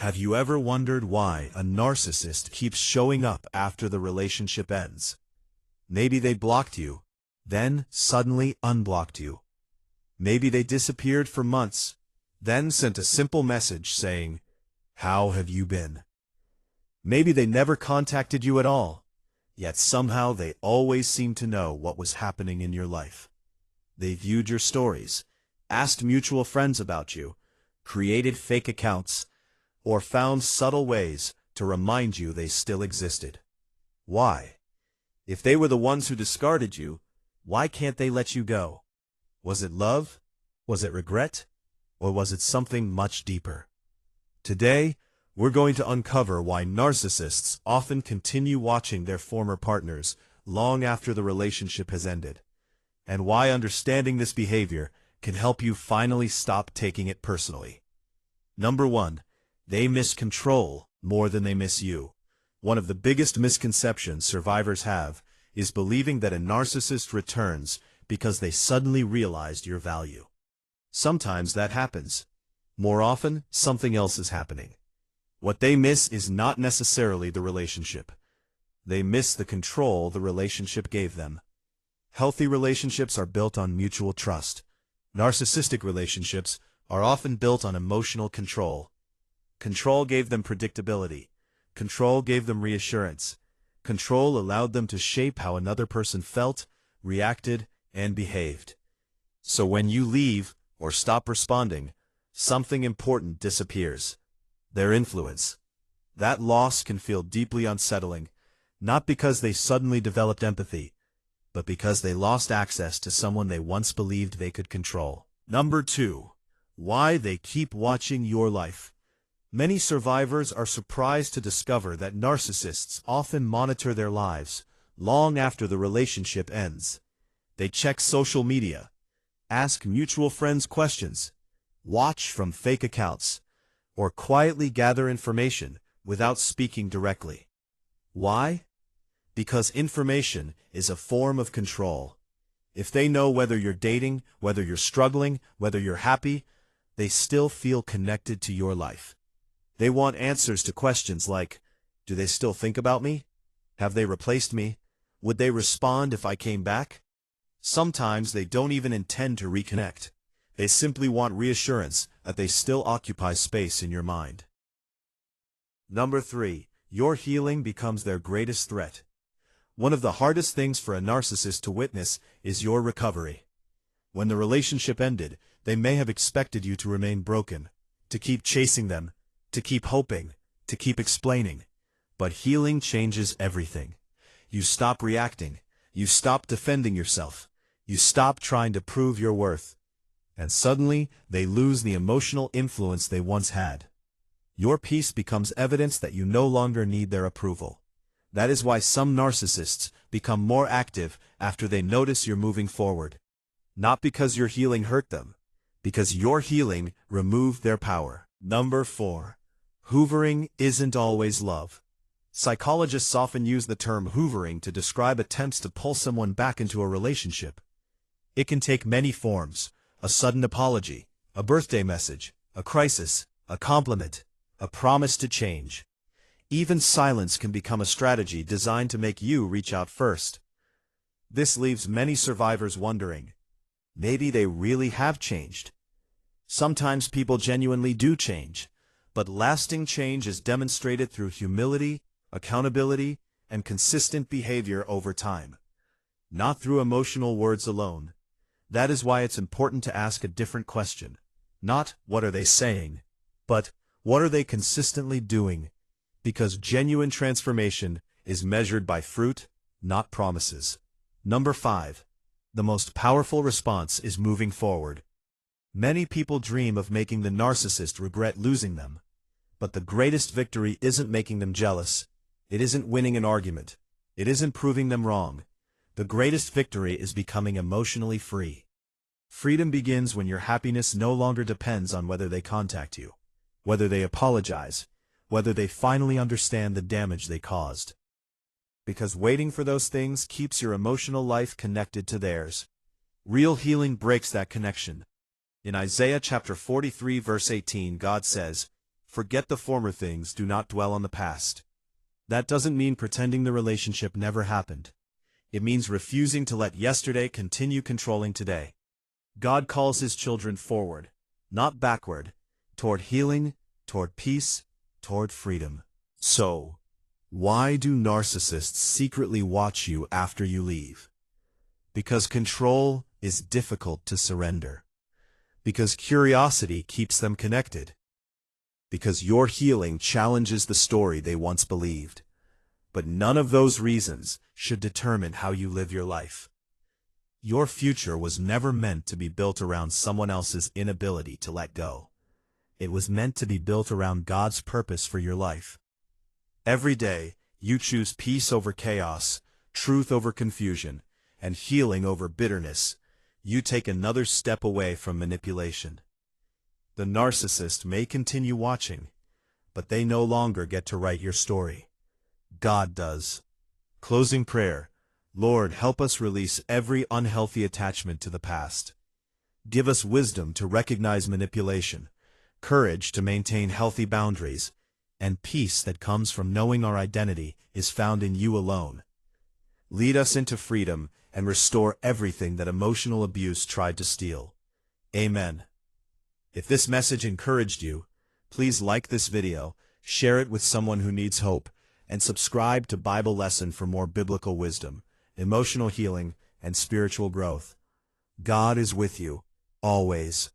Have you ever wondered why a narcissist keeps showing up after the relationship ends? Maybe they blocked you, then suddenly unblocked you. Maybe they disappeared for months, then sent a simple message saying, "How have you been?" Maybe they never contacted you at all, yet somehow they always seemed to know what was happening in your life. They viewed your stories, asked mutual friends about you, created fake accounts, or found subtle ways to remind you they still existed. Why? If they were the ones who discarded you, why can't they let you go? Was it love? Was it regret? Or was it something much deeper? Today, we're going to uncover why narcissists often continue watching their former partners long after the relationship has ended, and why understanding this behavior can help you finally stop taking it personally. Number 1. They miss control more than they miss you. One of the biggest misconceptions survivors have is believing that a narcissist returns because they suddenly realized your value. Sometimes that happens. More often, something else is happening. What they miss is not necessarily the relationship. They miss the control the relationship gave them. Healthy relationships are built on mutual trust. Narcissistic relationships are often built on emotional control. Control gave them predictability. Control gave them reassurance. Control allowed them to shape how another person felt, reacted, and behaved. So when you leave or stop responding, something important disappears. Their influence. That loss can feel deeply unsettling, not because they suddenly developed empathy, but because they lost access to someone they once believed they could control. Number 2. Why they keep watching your life. Many survivors are surprised to discover that narcissists often monitor their lives long after the relationship ends. They check social media, ask mutual friends questions, watch from fake accounts, or quietly gather information without speaking directly. Why? Because information is a form of control. If they know whether you're dating, whether you're struggling, whether you're happy, they still feel connected to your life. They want answers to questions like, do they still think about me? Have they replaced me? Would they respond if I came back? Sometimes they don't even intend to reconnect. They simply want reassurance that they still occupy space in your mind. Number 3. Your healing becomes their greatest threat. One of the hardest things for a narcissist to witness is your recovery. When the relationship ended, they may have expected you to remain broken, to keep chasing them, to keep hoping, to keep explaining. But healing changes everything. You stop reacting. You stop defending yourself. You stop trying to prove your worth. And suddenly, they lose the emotional influence they once had. Your peace becomes evidence that you no longer need their approval. That is why some narcissists become more active after they notice you're moving forward. Not because your healing hurt them, because your healing removed their power. Number 4. Hoovering isn't always love. Psychologists often use the term hoovering to describe attempts to pull someone back into a relationship. It can take many forms: a sudden apology, a birthday message, a crisis, a compliment, a promise to change. Even silence can become a strategy designed to make you reach out first. This leaves many survivors wondering, maybe they really have changed. Sometimes people genuinely do change, but lasting change is demonstrated through humility, accountability, and consistent behavior over time, not through emotional words alone. That is why it's important to ask a different question. Not, what are they saying? But, what are they consistently doing? Because genuine transformation is measured by fruit, not promises. Number 5. The most powerful response is moving forward. Many people dream of making the narcissist regret losing them. But the greatest victory isn't making them jealous. It isn't winning an argument. It isn't proving them wrong. The greatest victory is becoming emotionally free. Freedom begins when your happiness no longer depends on whether they contact you, whether they apologize, whether they finally understand the damage they caused. Because waiting for those things keeps your emotional life connected to theirs. Real healing breaks that connection. In Isaiah chapter 43 verse 18, God says, Forget the former things, do not dwell on the past. That doesn't mean pretending the relationship never happened. It means refusing to let yesterday continue controlling today. God calls his children forward, not backward, toward healing, toward peace, toward freedom. So, why do narcissists secretly watch you after you leave? Because control is difficult to surrender. Because curiosity keeps them connected. Because your healing challenges the story they once believed. But none of those reasons should determine how you live your life. Your future was never meant to be built around someone else's inability to let go. It was meant to be built around God's purpose for your life. Every day, you choose peace over chaos, truth over confusion, and healing over bitterness. You take another step away from manipulation. The narcissist may continue watching, but they no longer get to write your story. God does. Closing prayer. Lord, help us release every unhealthy attachment to the past. Give us wisdom to recognize manipulation, courage to maintain healthy boundaries, and peace that comes from knowing our identity is found in you alone. Lead us into freedom and restore everything that emotional abuse tried to steal. Amen. If this message encouraged you, please like this video, share it with someone who needs hope, and subscribe to Bible Lesson for more biblical wisdom, emotional healing, and spiritual growth. God is with you, always.